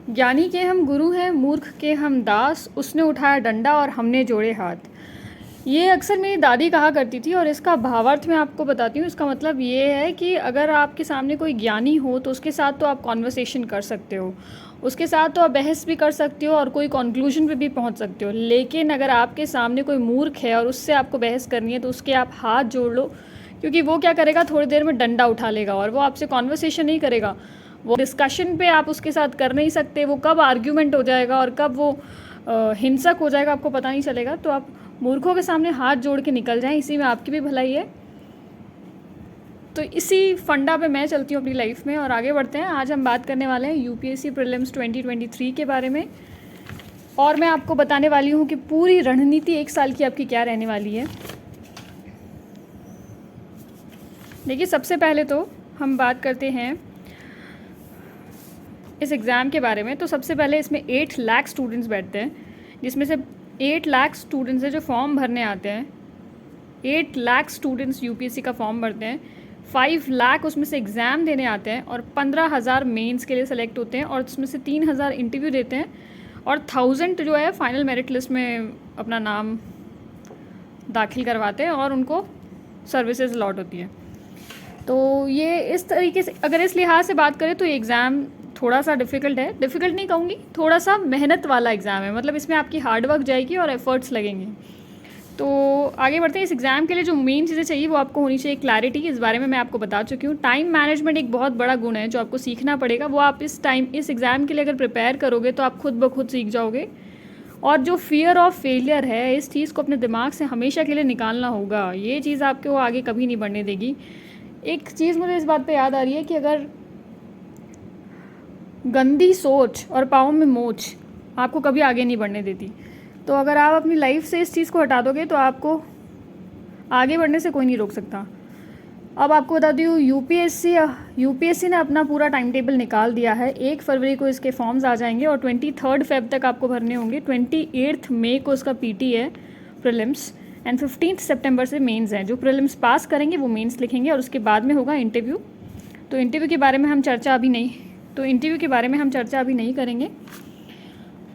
ज्ञानी के हम गुरु हैं, मूर्ख के हम दास, उसने उठाया डंडा और हमने जोड़े हाथ। ये अक्सर मेरी दादी कहा करती थी और इसका भावार्थ मैं आपको बताती हूँ। इसका मतलब ये है कि अगर आपके सामने कोई ज्ञानी हो तो उसके साथ तो आप कॉन्वर्सेशन कर सकते हो, उसके साथ तो आप बहस भी कर सकते हो और कोई कंक्लूजन पे भी पहुँच सकते हो। लेकिन अगर आपके सामने कोई मूर्ख है और उससे आपको बहस करनी है तो उसके आप हाथ जोड़ लो, क्योंकि वो क्या करेगा, थोड़ी देर में डंडा उठा लेगा और वो आपसे कॉन्वर्सेशन नहीं करेगा, वो डिस्कशन पे आप उसके साथ कर नहीं सकते। वो कब आर्ग्यूमेंट हो जाएगा और कब वो हिंसक हो जाएगा आपको पता नहीं चलेगा। तो आप मूर्खों के सामने हाथ जोड़ के निकल जाएं, इसी में आपकी भी भलाई है। तो इसी फंडा पे मैं चलती हूँ अपनी लाइफ में और आगे बढ़ते हैं। आज हम बात करने वाले हैं यूपीएससी प्रीलिम्स 2023 के बारे में और मैं आपको बताने वाली हूँ कि पूरी रणनीति एक साल की आपकी क्या रहने वाली है। देखिए, सबसे पहले तो हम बात करते हैं इस एग्ज़ाम के बारे में। तो सबसे पहले इसमें 8 लाख स्टूडेंट्स बैठते हैं, जिसमें से 8 लाख स्टूडेंट्स हैं जो फॉर्म भरने आते हैं। 8 लाख स्टूडेंट्स यूपीएससी का फॉर्म भरते हैं, 5 लाख उसमें से एग्ज़ाम देने आते हैं और 15,000 मेंस के लिए सेलेक्ट होते हैं और उसमें से 3,000 इंटरव्यू देते हैं और 1000 जो है फाइनल मेरिट लिस्ट में अपना नाम दाखिल करवाते हैं और उनको सर्विसेज अलॉट होती है। तो ये इस तरीके से, अगर इस लिहाज से बात करें तो ये एग्ज़ाम थोड़ा सा डिफ़िकल्ट है। डिफ़िकल्ट नहीं कहूँगी, थोड़ा सा मेहनत वाला एग्ज़ाम है। मतलब इसमें आपकी हार्ड वर्क जाएगी और एफर्ट्स लगेंगे। तो आगे बढ़ते हैं। इस एग्ज़ाम के लिए जो मेन चीज़ें चाहिए वो आपको होनी चाहिए क्लैरिटी, इस बारे में मैं आपको बता चुकी हूँ। टाइम मैनेजमेंट एक बहुत बड़ा गुण है जो आपको सीखना पड़ेगा। वो आप इस एग्ज़ाम के लिए अगर प्रिपेयर करोगे तो आप खुद ब खुद सीख जाओगे। और जो फियर ऑफ फेलियर है, इस चीज़ को अपने दिमाग से हमेशा के लिए निकालना होगा। ये चीज़ आपको आगे कभी नहीं बढ़ने देगी। एक चीज़ मुझे इस बात पे याद आ रही है कि अगर गंदी सोच और पाँव में मोच आपको कभी आगे नहीं बढ़ने देती, तो अगर आप अपनी लाइफ से इस चीज़ को हटा दोगे तो आपको आगे बढ़ने से कोई नहीं रोक सकता। अब आपको बता दूँ, यूपीएससी ने अपना पूरा टाइम टेबल निकाल दिया है। 1 फरवरी को इसके फॉर्म्स आ जाएंगे और 23 फेब तक आपको भरने होंगे। 28 मई को इसका पीटी है प्रीलिम्स एंड 15 सितंबर से मेंस है। जो प्रीलिम्स पास करेंगे वो मेंस लिखेंगे और उसके बाद में होगा इंटरव्यू। तो इंटरव्यू के बारे में हम चर्चा अभी नहीं करेंगे।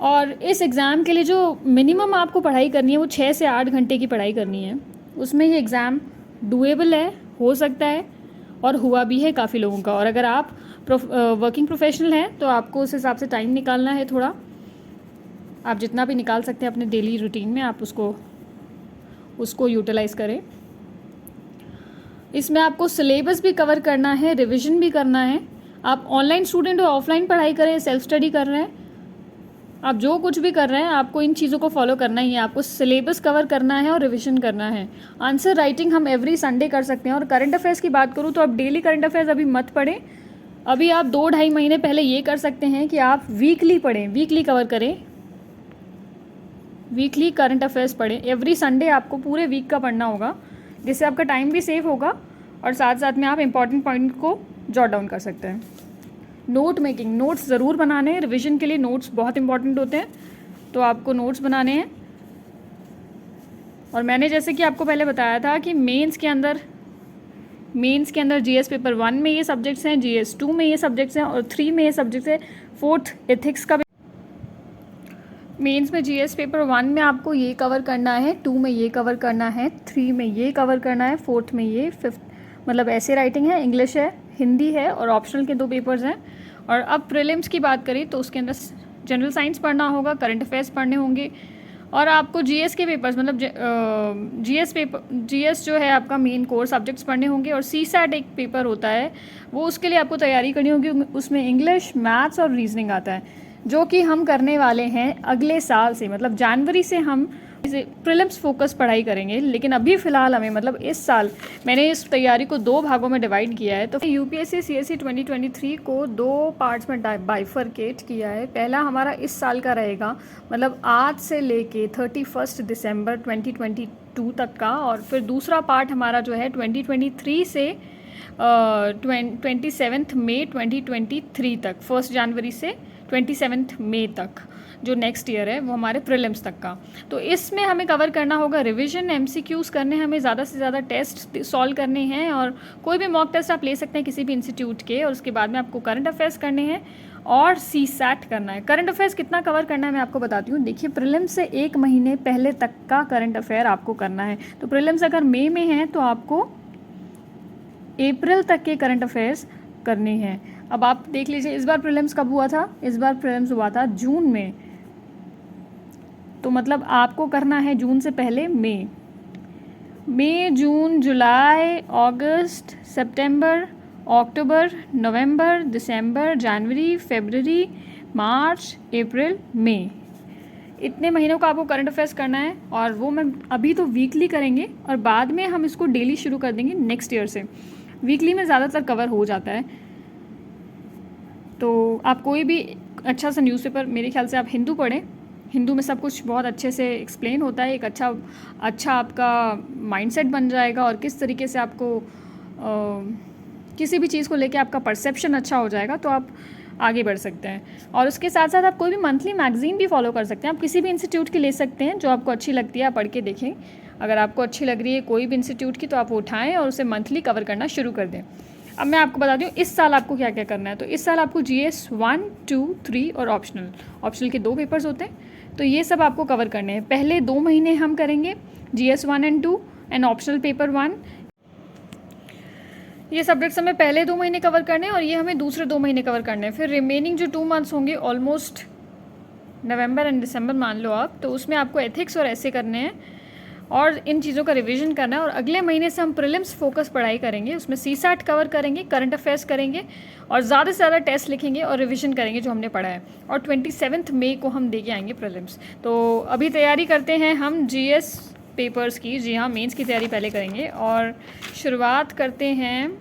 और इस एग्ज़ाम के लिए जो मिनिमम आपको पढ़ाई करनी है वो 6 से 8 घंटे की पढ़ाई करनी है। उसमें ये एग्ज़ाम डुएबल है, हो सकता है और हुआ भी है काफ़ी लोगों का। और अगर आप वर्किंग प्रोफेशनल हैं तो आपको उस हिसाब से टाइम निकालना है थोड़ा। आप जितना भी निकाल सकते हैं अपने डेली रूटीन में, आप उसको यूटिलाइज़ करें। इसमें आपको सिलेबस भी कवर करना है, रिविज़न भी करना है। आप ऑनलाइन स्टूडेंट हो, ऑफलाइन पढ़ाई करें, सेल्फ स्टडी कर रहे हैं, आप जो कुछ भी कर रहे हैं आपको इन चीज़ों को फॉलो करना ही है। आपको सिलेबस कवर करना है और रिवीजन करना है। आंसर राइटिंग हम एवरी संडे कर सकते हैं। और करंट अफेयर्स की बात करूँ तो आप डेली करंट अफेयर्स अभी मत पढ़ें। अभी आप 2-2.5 महीने पहले ये कर सकते हैं कि आप वीकली पढ़ें, वीकली कवर करें, वीकली करंट अफेयर्स पढ़ें। एवरी संडे आपको पूरे वीक का पढ़ना होगा, जिससे आपका टाइम भी सेव होगा और साथ साथ में आप इंपॉर्टेंट पॉइंट को जॉट डाउन कर सकते हैं। नोट मेकिंग, नोट्स ज़रूर बनाने हैं। रिवीजन के लिए नोट्स बहुत इंपॉर्टेंट होते हैं, तो आपको नोट्स बनाने हैं। और मैंने जैसे कि आपको पहले बताया था कि मेंस के अंदर जीएस पेपर 1 में ये सब्जेक्ट्स हैं, जीएस 2 में ये सब्जेक्ट्स हैं और 3 में ये सब्जेक्ट्स है। 4th एथिक्स का मेंस में जीएस पेपर 1 में आपको ये कवर करना है, 2 में ये कवर करना है, 3 में ये कवर करना है, 4th में ये, 5th मतलब ऐसे राइटिंग है, इंग्लिश है, हिंदी है और ऑप्शनल के 2 पेपर्स हैं। और अब प्रीलिम्स की बात करें तो उसके अंदर जनरल साइंस पढ़ना होगा, करंट अफेयर्स पढ़ने होंगे और आपको जीएस के पेपर्स मतलब जीएस जो है आपका मेन कोर सब्जेक्ट्स पढ़ने होंगे। और सीसैट एक पेपर होता है, वो उसके लिए आपको तैयारी करनी होगी। उसमें इंग्लिश, मैथ्स और रीजनिंग आता है, जो कि हम करने वाले हैं अगले साल से। मतलब जनवरी से हम प्रीलिम्स फोकस पढ़ाई करेंगे। लेकिन अभी फ़िलहाल हमें, मतलब इस साल मैंने इस तैयारी को 2 भागों में डिवाइड किया है। तो यूपीएससी सीएससी 2023 को 2 पार्ट्स में बाइफरकेट किया है। पहला हमारा इस साल का रहेगा, मतलब आज से लेके 31 दिसंबर 2022 तक का। और फिर दूसरा पार्ट हमारा जो है 2023 से 27 मई 2023 तक, 1 जनवरी से 27 मई तक, जो नेक्स्ट ईयर है वो हमारे प्रीलिम्स तक का। तो इसमें हमें कवर करना होगा रिवीजन, एमसीक्यूज़ करने हैं, हमें ज़्यादा से ज़्यादा टेस्ट सॉल्व करने हैं। और कोई भी मॉक टेस्ट आप ले सकते हैं किसी भी इंस्टीट्यूट के। और उसके बाद में आपको करंट अफेयर्स करने हैं और सी सैट करना है। करंट अफेयर्स कितना कवर करना है मैं आपको बताती हूँ। देखिए, प्रीलिम्स से 1 महीने पहले तक का करंट अफेयर आपको करना है। तो प्रीलिम्स अगर मई में है तो आपको अप्रैल तक के करंट अफेयर्स करने हैं। अब आप देख लीजिए, इस बार प्रीलिम्स कब हुआ था? इस बार प्रीलिम्स हुआ था जून में, तो मतलब आपको करना है जून से पहले मई, जून, जुलाई, अगस्त, सितंबर, अक्टूबर, नवंबर, दिसंबर, जनवरी, फरवरी, मार्च, अप्रैल, मई, इतने महीनों का आपको करंट अफेयर्स करना है। और वो मैं अभी तो वीकली करेंगे और बाद में हम इसको डेली शुरू कर देंगे नेक्स्ट ईयर से। वीकली में ज़्यादातर कवर हो जाता है। तो आप कोई भी अच्छा सा न्यूज़पेपर, मेरे ख्याल से आप हिंदू पढ़ें। हिंदू में सब कुछ बहुत अच्छे से एक्सप्लेन होता है। एक अच्छा आपका माइंडसेट बन जाएगा और किस तरीके से आपको किसी भी चीज़ को लेके आपका परसेप्शन अच्छा हो जाएगा, तो आप आगे बढ़ सकते हैं। और उसके साथ साथ आप कोई भी मंथली मैगजीन भी फॉलो कर सकते हैं। आप किसी भी इंस्टीट्यूट की ले सकते हैं जो आपको अच्छी लगती है, आप पढ़ के देखें। अगर आपको अच्छी लग रही है कोई भी इंस्टीट्यूट की, तो आप वो उठाएँ और उसे मंथली कवर करना शुरू कर दें। अब मैं आपको बताती हूँ इस साल आपको क्या क्या करना है। तो इस साल आपको GS 1, 2, 3 और ऑप्शनल के 2 पेपर्स होते हैं, तो ये सब आपको कवर करने हैं। पहले 2 महीने हम करेंगे GS 1 and 2 and optional paper 1। ये सब्जेक्ट्स हमें पहले 2 महीने कवर करने हैं और ये हमें दूसरे 2 महीने कवर करने हैं। फिर रिमेनिंग जो 2 मंथ्स होंगे, ऑलमोस्ट नवंबर एंड दिसंबर मान लो आप, तो उसमें आपको एथिक्स और ऐसे करने हैं और इन चीज़ों का रिवीजन करना है। और अगले महीने से हम प्रीलिम्स फोकस पढ़ाई करेंगे, उसमें CSAT कवर करेंगे, करंट अफेयर्स करेंगे और ज़्यादा से ज़्यादा टेस्ट लिखेंगे और रिवीजन करेंगे जो हमने पढ़ा है। और 27 मई को हम दे के आएंगे प्रीलिम्स। तो अभी तैयारी करते हैं हम GS पेपर्स की। जी हाँ, मेंस की तैयारी पहले करेंगे और शुरुआत करते हैं।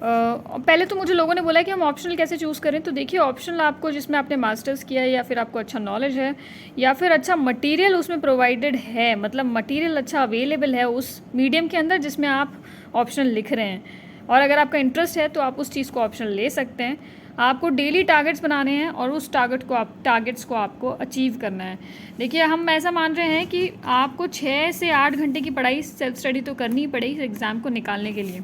पहले तो मुझे लोगों ने बोला कि हम ऑप्शनल कैसे चूज़ करें। तो देखिए, ऑप्शनल आपको जिसमें आपने मास्टर्स किया है या फिर आपको अच्छा नॉलेज है या फिर अच्छा मटेरियल उसमें प्रोवाइडेड है, मतलब मटेरियल अच्छा अवेलेबल है उस मीडियम के अंदर जिसमें आप ऑप्शनल लिख रहे हैं, और अगर आपका इंटरेस्ट है तो आप उस चीज़ को ऑप्शनल ले सकते हैं। आपको डेली टारगेट्स बनाने हैं और उस टारगेट्स को आपको अचीव करना है। देखिए, हम ऐसा मान रहे हैं कि आपको 6 से 8 घंटे की पढ़ाई, सेल्फ स्टडी तो करनी ही पड़ेगी इस एग्ज़ाम को निकालने के लिए।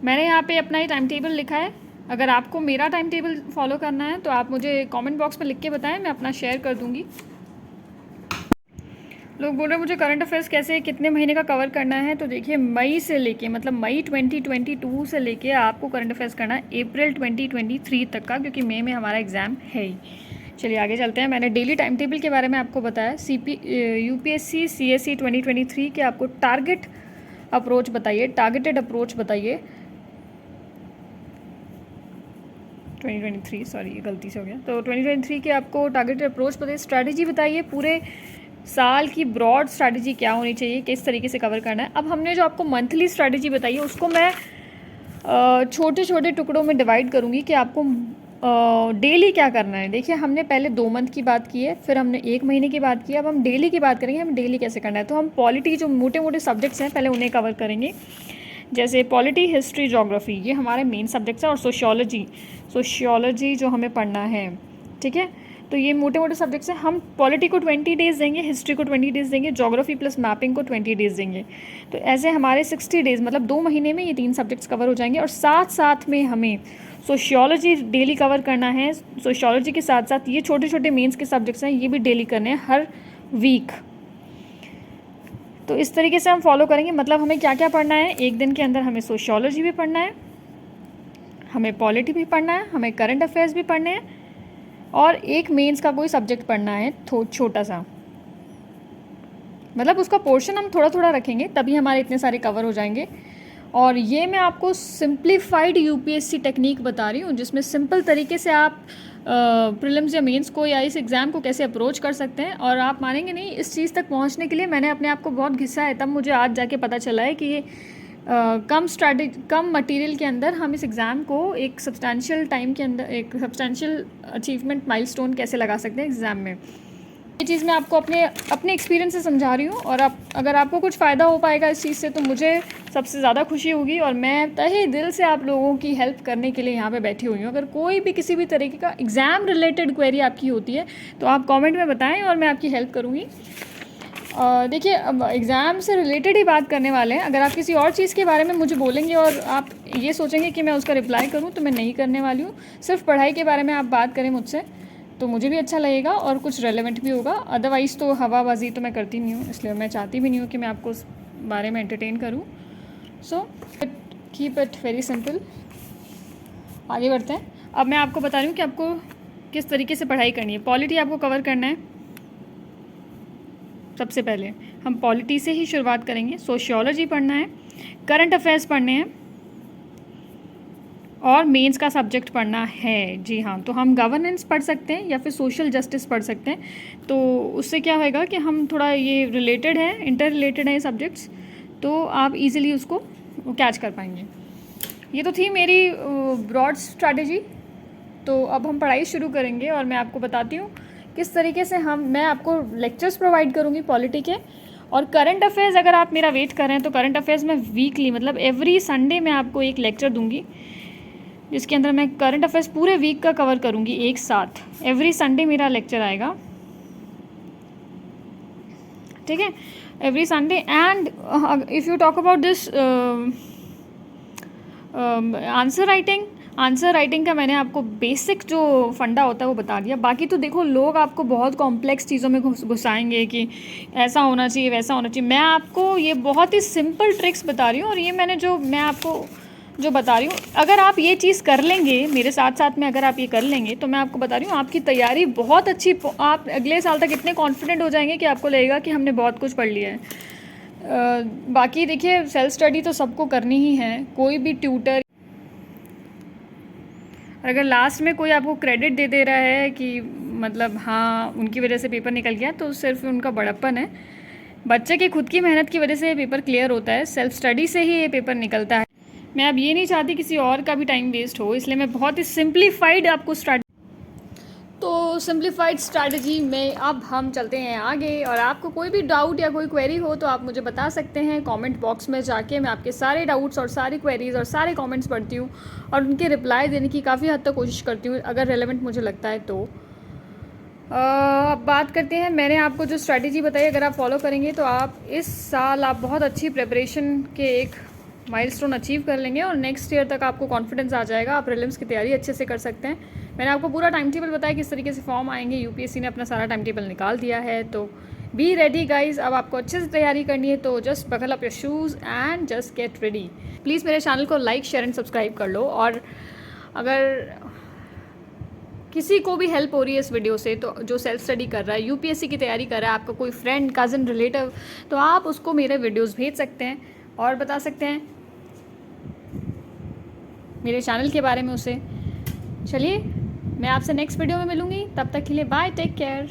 मैंने यहाँ पे अपना ही टाइम टेबल लिखा है। अगर आपको मेरा टाइम टेबल फॉलो करना है तो आप मुझे कमेंट बॉक्स में लिख के बताएं, मैं अपना शेयर कर दूँगी। लोग बोल रहे हैं मुझे करंट अफेयर्स कैसे कितने महीने का कवर करना है। तो देखिए, मई से लेके, मतलब मई 2022 से लेके आपको करंट अफेयर्स करना है अप्रैल 2023 तक का, क्योंकि मई में हमारा एग्ज़ाम है ही। चलिए आगे चलते हैं। मैंने डेली टाइम टेबल के बारे में आपको बताया। UPSC CSE 2023 के आपको टारगेटेड अप्रोच बताइए। 2023, सॉरी ये गलती से हो गया। तो 2023 के आपको टारगेटेड अप्रोच बताइए, स्ट्रैटेजी बताइए, पूरे साल की ब्रॉड स्ट्रैटेजी क्या होनी चाहिए, किस तरीके से कवर करना है। अब हमने जो आपको मंथली स्ट्रैटेजी बताई है उसको मैं छोटे छोटे टुकड़ों में डिवाइड करूँगी कि आपको डेली क्या करना है। देखिए, हमने पहले 2 मंथ की बात की है, फिर हमने 1 महीने की बात की है, अब हम डेली की बात करेंगे, हम डेली कैसे करना है। तो हम पॉलिटी, जो मोटे मोटे सब्जेक्ट्स हैं, पहले उन्हें कवर करेंगे, जैसे पॉलिटी, हिस्ट्री, ज्योग्राफी, ये हमारे मेन सब्जेक्ट्स हैं। और सोशियोलॉजी जो हमें पढ़ना है, ठीक है। तो ये मोटे मोटे सब्जेक्ट्स हैं। हम पॉलिटी को 20 डेज़ देंगे, हिस्ट्री को 20 डेज़ देंगे, ज्योग्राफी प्लस मैपिंग को 20 डेज़ देंगे। तो ऐसे हमारे 60 डेज़, मतलब 2 महीने में ये 3 सब्जेक्ट्स कवर हो जाएंगे। और साथ साथ में हमें सोशियोलॉजी डेली कवर करना है। सोशियोलॉजी के साथ साथ ये छोटे छोटे मेंस के सब्जेक्ट्स हैं, ये भी डेली करने हैं हर वीक। तो इस तरीके से हम फॉलो करेंगे। मतलब हमें क्या क्या पढ़ना है, एक दिन के अंदर हमें सोशियोलॉजी भी पढ़ना है, हमें पॉलिटी भी पढ़ना है, हमें करंट अफेयर्स भी पढ़ने हैं, और एक मेंस का कोई सब्जेक्ट पढ़ना है छोटा सा। मतलब उसका पोर्शन हम थोड़ा थोड़ा रखेंगे, तभी हमारे इतने सारे कवर हो जाएंगे। और ये मैं आपको सिंप्लीफाइड UPSC टेक्निक बता रही हूँ, जिसमें सिंपल तरीके से आप प्रीलिम्स या मेंस को या इस एग्ज़ाम को कैसे अप्रोच कर सकते हैं। और आप मानेंगे नहीं, इस चीज़ तक पहुँचने के लिए मैंने अपने आप को बहुत घिसा है। तब मुझे आज जाके पता चला है कि ये कम मटेरियल के अंदर हम इस एग्ज़ाम को एक सब्सटेंशियल टाइम के अंदर, एक सब्सटेंशियल अचीवमेंट माइलस्टोन कैसे लगा सकते हैं एग्ज़ाम में। ये चीज़ मैं आपको अपने एक्सपीरियंस से समझा रही हूँ। और अगर आपको कुछ फ़ायदा हो पाएगा इस चीज़ से तो मुझे सबसे ज़्यादा खुशी होगी। और मैं तहे दिल से आप लोगों की हेल्प करने के लिए यहाँ पे बैठी हुई हूँ। अगर कोई भी किसी भी तरीके का एग्ज़ाम रिलेटेड क्वेरी आपकी होती है तो आप कमेंट में बताएं और मैं आपकी हेल्प करूँगी। देखिए, अब एग्ज़ाम से रिलेटेड ही बात करने वाले हैं। अगर आप किसी और चीज़ के बारे में मुझे बोलेंगे और आप ये सोचेंगे कि मैं उसका रिप्लाई करूं, तो मैं नहीं करने वाली हूँ। सिर्फ पढ़ाई के बारे में आप बात करें मुझसे तो मुझे भी अच्छा लगेगा और कुछ रेलेवेंट भी होगा। अदरवाइज़ तो हवाबाजी तो मैं करती नहीं हूँ, इसलिए मैं चाहती भी नहीं हूँ कि मैं आपको उस बारे में एंटरटेन करूँ। So keep it very simple. आगे बढ़ते हैं। अब मैं आपको बता रही हूँ कि आपको किस तरीके से पढ़ाई करनी है। पॉलिटी आपको कवर करना है। सबसे पहले हम पॉलिटी से ही शुरुआत करेंगे। सोशियोलॉजी पढ़ना है, करंट अफेयर्स पढ़ने हैं और मेंस का सब्जेक्ट पढ़ना है। जी हाँ, तो हम गवर्नेंस पढ़ सकते हैं या फिर सोशल जस्टिस पढ़ सकते हैं। तो उससे क्या होएगा कि हम थोड़ा ये रिलेटेड है, इंटर रिलेटेड है ये सब्जेक्ट्स, तो आप इजीली उसको कैच कर पाएंगे। ये तो थी मेरी ब्रॉड स्ट्रैटेजी। तो अब हम पढ़ाई शुरू करेंगे और मैं आपको बताती हूँ किस तरीके से मैं आपको लेक्चर्स प्रोवाइड करूँगी पॉलिटी के। और करंट अफेयर्स अगर आप मेरा वेट कर रहे हैं तो करंट अफेयर्स में वीकली मतलब एवरी संडे मैं आपको एक लेक्चर दूंगी, जिसके अंदर मैं करंट अफेयर्स पूरे वीक का कवर करूँगी एक साथ। एवरी संडे मेरा लेक्चर आएगा, ठीक है, every Sunday. And if you talk about this answer writing का मैंने आपको बेसिक जो फंडा होता है वो बता दिया। बाकी तो देखो, लोग आपको बहुत कॉम्प्लेक्स चीज़ों में घुसाएंगे कि ऐसा होना चाहिए, वैसा होना चाहिए। मैं आपको ये बहुत ही सिंपल ट्रिक्स बता रही हूँ और ये मैं आपको जो बता रही हूँ, अगर आप ये चीज़ कर लेंगे मेरे साथ साथ में, अगर आप ये कर लेंगे तो मैं आपको बता रही हूँ आपकी तैयारी बहुत अच्छी, आप अगले साल तक इतने कॉन्फिडेंट हो जाएंगे कि आपको लगेगा कि हमने बहुत कुछ पढ़ लिया है। बाकी देखिए, सेल्फ स्टडी तो सबको करनी ही है। कोई भी ट्यूटर, अगर लास्ट में कोई आपको क्रेडिट दे रहा है कि मतलब हाँ उनकी वजह से पेपर निकल गया, तो सिर्फ उनका बड़प्पन है। बच्चे की खुद की मेहनत की वजह से ये पेपर क्लियर होता है, सेल्फ स्टडी से ही ये पेपर निकलता है। मैं अब ये नहीं चाहती किसी और का भी टाइम वेस्ट हो, इसलिए मैं बहुत ही सिंप्लीफाइड आपको सिंप्लीफाइड स्ट्रैटेजी में अब हम चलते हैं आगे। और आपको कोई भी डाउट या कोई क्वेरी हो तो आप मुझे बता सकते हैं कमेंट बॉक्स में जाके। मैं आपके सारे डाउट्स और सारी क्वेरीज और सारे कमेंट्स पढ़ती हूँ और उनके रिप्लाई देने की काफ़ी हद तक कोशिश करती हूँ, अगर रेलेवेंट मुझे लगता है तो। अब बात करते हैं, मैंने आपको जो स्ट्रैटेजी बताई, अगर आप फॉलो करेंगे तो आप इस साल आप बहुत अच्छी प्रिपरेशन के एक माइलस्टोन अचीव कर लेंगे और नेक्स्ट ईयर तक आपको कॉन्फिडेंस आ जाएगा, आप प्रीलिम्स की तैयारी अच्छे से कर सकते हैं। मैंने आपको पूरा टाइम टेबल बताया किस तरीके से फॉर्म आएंगे। यूपीएससी ने अपना सारा टाइम टेबल निकाल दिया है, तो बी रेडी गाइज। अब आपको अच्छे से तैयारी करनी है तो just buckle up your shoes and just get ready. Please मेरे चैनल को लाइक शेयर एंड सब्सक्राइब कर लो। और अगर किसी को भी हेल्प हो रही है इस वीडियो से, तो जो सेल्फ स्टडी कर रहा है, यूपीएससी की तैयारी कर रहा है, आपका कोई फ्रेंड, कज़न, रिलेटिव, तो आप उसको मेरे वीडियोस भेज सकते हैं और बता सकते हैं मेरे चैनल के बारे में उसे। चलिए, मैं आपसे नेक्स्ट वीडियो में मिलूँगी, तब तक के लिए बाय, टेक केयर।